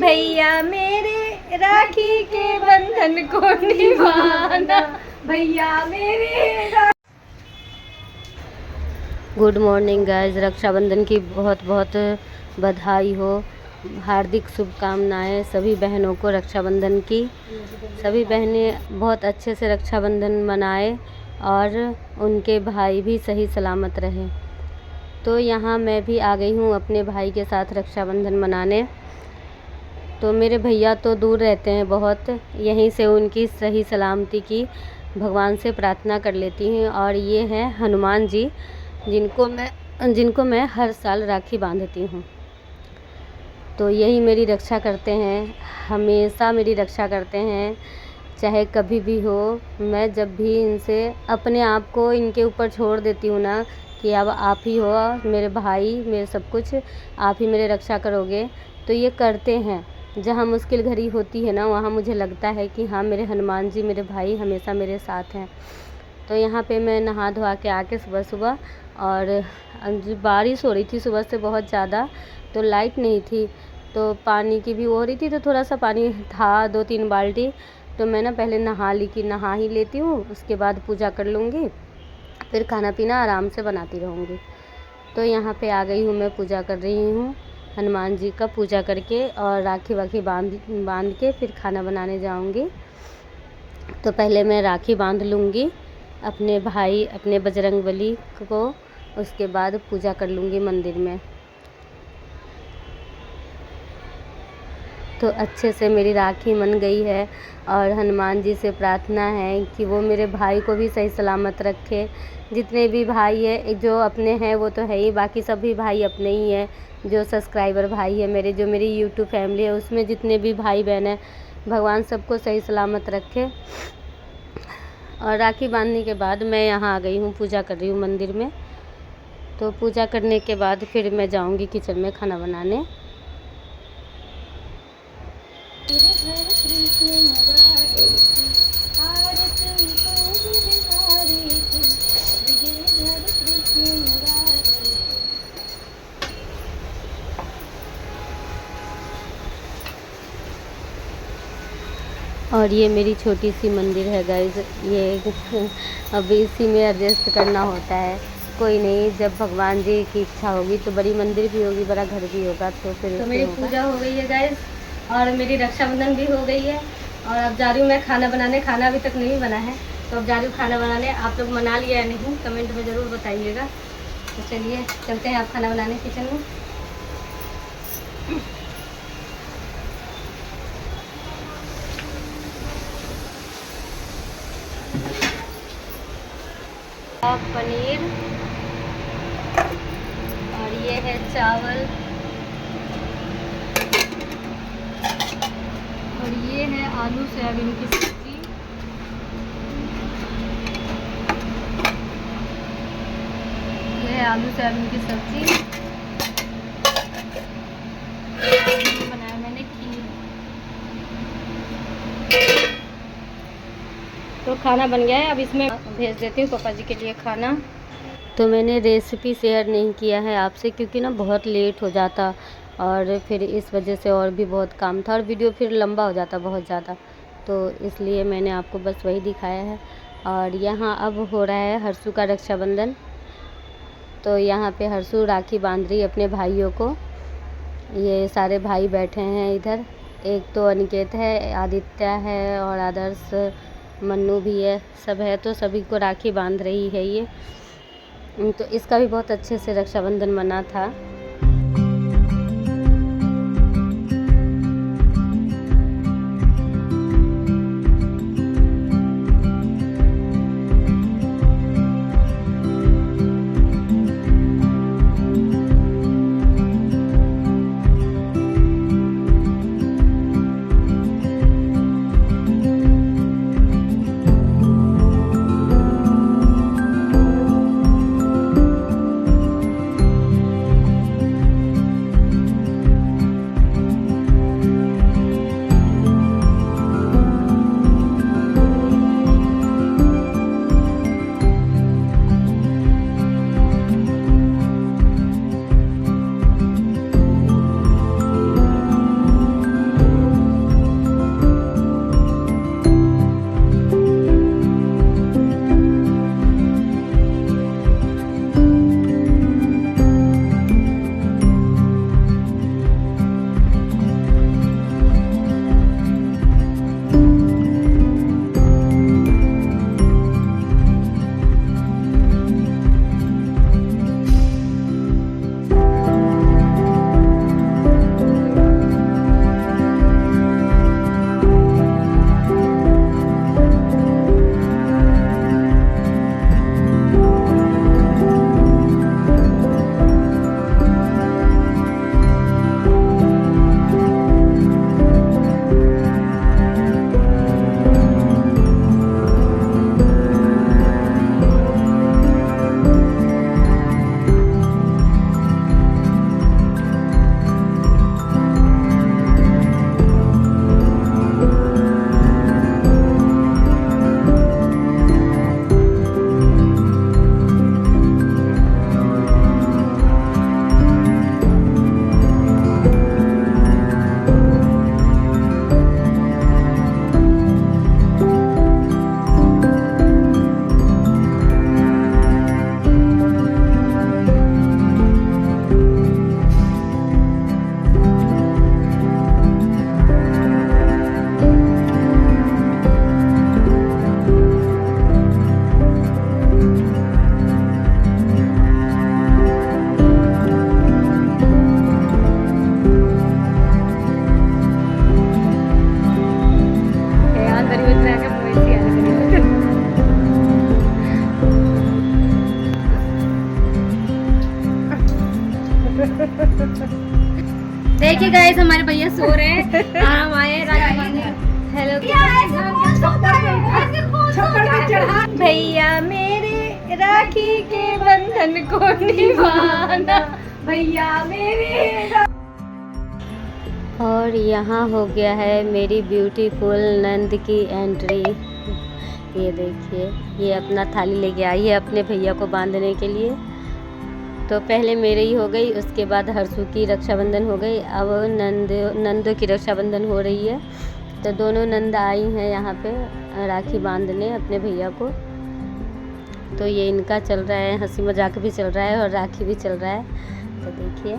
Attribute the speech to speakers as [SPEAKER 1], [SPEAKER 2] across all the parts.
[SPEAKER 1] भैया मेरे राखी के बंधन को निभाना, भैया मेरे। गुड मॉर्निंग गाइस, रक्षाबंधन की बहुत बहुत बधाई हो, हार्दिक शुभकामनाएं सभी बहनों को रक्षाबंधन की। सभी बहनें बहुत अच्छे से रक्षाबंधन मनाएं और उनके भाई भी सही सलामत रहें। तो यहाँ मैं भी आ गई हूँ अपने भाई के साथ रक्षाबंधन मनाने। तो मेरे भैया तो दूर रहते हैं बहुत, यहीं से उनकी सही सलामती की भगवान से प्रार्थना कर लेती हूँ। और ये हैं हनुमान जी, जिनको मैं हर साल राखी बांधती हूँ। तो यही मेरी रक्षा करते हैं, हमेशा मेरी रक्षा करते हैं, चाहे कभी भी हो। मैं जब भी इनसे अपने आप को इनके ऊपर छोड़ देती हूँ ना, कि अब आप ही हो मेरे भाई, मेरे सब कुछ, आप ही मेरे रक्षा करोगे, तो ये करते हैं। जहाँ मुश्किल घड़ी होती है ना, वहाँ मुझे लगता है कि हाँ, मेरे हनुमान जी, मेरे भाई हमेशा मेरे साथ हैं। तो यहाँ पे मैं नहा धोआ के आके सुबह और बारिश हो रही थी सुबह से बहुत ज़्यादा, तो लाइट नहीं थी, तो पानी की भी हो रही थी, तो थोड़ा सा पानी था 2-3 बाल्टी। तो मैं ना पहले नहा ही लेती हूँ, उसके बाद पूजा कर लूँगी, फिर खाना पीना आराम से बनाती रहूँगी। तो यहाँ पे आ गई हूँ, मैं पूजा कर रही हूँ हनुमान जी का, पूजा करके और राखी वाखी बांध के फिर खाना बनाने जाऊँगी। तो पहले मैं राखी बांध लूँगी अपने भाई, अपने बजरंगबली को, उसके बाद पूजा कर लूँगी मंदिर में। तो अच्छे से मेरी राखी बन गई है और हनुमान जी से प्रार्थना है कि वो मेरे भाई को भी सही सलामत रखे। जितने भी भाई है, जो अपने हैं वो तो है ही, बाकी सभी भाई अपने ही हैं। जो सब्सक्राइबर भाई है मेरे, जो मेरी यूट्यूब फैमिली है, उसमें जितने भी भाई बहन हैं, भगवान सबको सही सलामत रखे। और राखी बांधने के बाद मैं यहाँ आ गई हूँ, पूजा कर रही हूँ मंदिर में। तो पूजा करने के बाद फिर मैं जाऊँगी किचन में खाना बनाने। और ये मेरी छोटी सी मंदिर है गाइज, ये अभी इसी में एडजस्ट करना होता है। कोई नहीं, जब भगवान जी की इच्छा होगी तो बड़ी मंदिर भी होगी, बड़ा घर भी होगा, तो फिर तो मेरी पूजा हो गई है गाइज, और मेरी रक्षाबंधन भी हो गई है। और अब जा रही हूँ मैं खाना बनाने, खाना अभी तक नहीं बना है, तो अब जा रही हूँ खाना बनाने। आप लोग मना लिया या नहीं, कमेंट में ज़रूर बताइएगा। तो चलिए चलते हैं आप खाना बनाने किचन में। पनीर, और ये है चावल, और ये है आलू सोयाबीन की सब्जी, ये है आलू सोयाबीन की सब्जी, बनाया मैंने खीर। तो खाना बन गया है, अब इसमें भेज देती हूँ पापा जी के लिए खाना। तो मैंने रेसिपी शेयर नहीं किया है आपसे, क्योंकि ना बहुत लेट हो जाता और फिर इस वजह से और भी बहुत काम था, और वीडियो फिर लंबा हो जाता बहुत ज़्यादा, तो इसलिए मैंने आपको बस वही दिखाया है। और यहाँ अब हो रहा है हर्षु का रक्षाबंधन। तो यहाँ पे हर्षु राखी बांध रही है अपने भाइयों को। ये सारे भाई बैठे हैं इधर, एक तो अनिकेत है, आदित्य है और आदर्श, मन्नू भी है, सब है। तो सभी को राखी बांध रही है ये। तो इसका भी बहुत अच्छे से रक्षाबंधन मना था।
[SPEAKER 2] देखिए गाइस हमारे भैया सो रहे हैं। हम आए राखी बांधने। हेलो भैया मेरे राखी के बंधन को निभाना, भैया मेरे।
[SPEAKER 1] और यहाँ हो गया है मेरी ब्यूटीफुल नंद की एंट्री। ये देखिए, ये अपना थाली लेके आई है अपने भैया को बांधने के लिए। तो पहले मेरे ही हो गई, उसके बाद हर्षू की रक्षाबंधन हो गई, अब नंदो की रक्षाबंधन हो रही है। तो दोनों नंद आई हैं यहाँ पे राखी बांधने अपने भैया को। तो ये इनका चल रहा है, हंसी मजाक भी चल रहा है और राखी भी चल रहा है। तो देखिए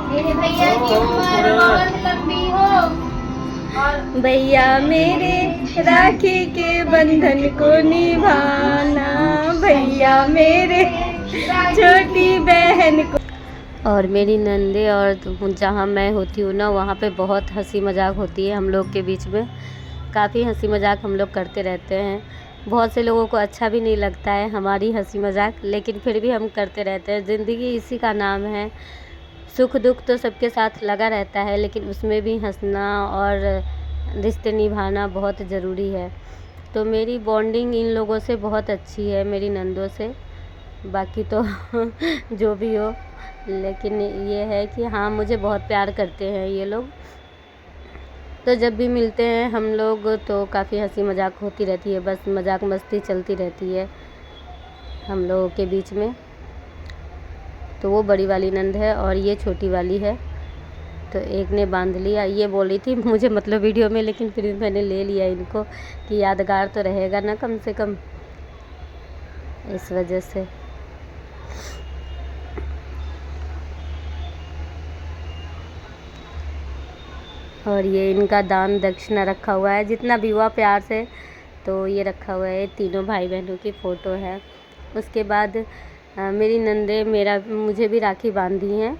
[SPEAKER 2] मेरे भैया की उम्र बहुत लंबी हो, भैया मेरे राखी के बंधन को निभाना, भैया मेरे छोटी बहन को।
[SPEAKER 1] और मेरी नंदे और जहाँ मैं होती हूँ ना, वहाँ पे बहुत हंसी मजाक होती है हम लोग के बीच में। काफ़ी हंसी मजाक हम लोग करते रहते हैं। बहुत से लोगों को अच्छा भी नहीं लगता है हमारी हंसी मजाक, लेकिन फिर भी हम करते रहते हैं। ज़िंदगी इसी का नाम है, सुख दुख तो सबके साथ लगा रहता है, लेकिन उसमें भी हंसना और रिश्ते निभाना बहुत ज़रूरी है। तो मेरी बॉन्डिंग इन लोगों से बहुत अच्छी है, मेरी नंदों से। बाकी तो जो भी हो, लेकिन ये है कि हाँ, मुझे बहुत प्यार करते हैं ये लोग। तो जब भी मिलते हैं हम लोग तो काफ़ी हंसी मजाक होती रहती है, बस मजाक मस्ती चलती रहती है हम लोगों के बीच में। तो वो बड़ी वाली नंद है और ये छोटी वाली है। तो एक ने बांध लिया, ये बोल रही थी मुझे मतलब वीडियो में, लेकिन फिर भी मैंने ले लिया इनको कि यादगार तो रहेगा ना कम से कम, इस वजह से। और ये इनका दान दक्षिणा रखा हुआ है, जितना भी हुआ प्यार से। तो ये रखा हुआ है, तीनों भाई बहनों की फ़ोटो है। उसके बाद मेरी नंदे मुझे भी राखी बांधी हैं,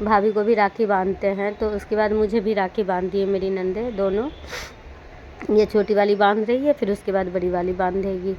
[SPEAKER 1] भाभी को भी राखी बांधते हैं। तो उसके बाद मुझे भी राखी बांधी है मेरी नंदे दोनों। ये छोटी वाली बांध रही है, फिर उसके बाद बड़ी वाली बांधेगी।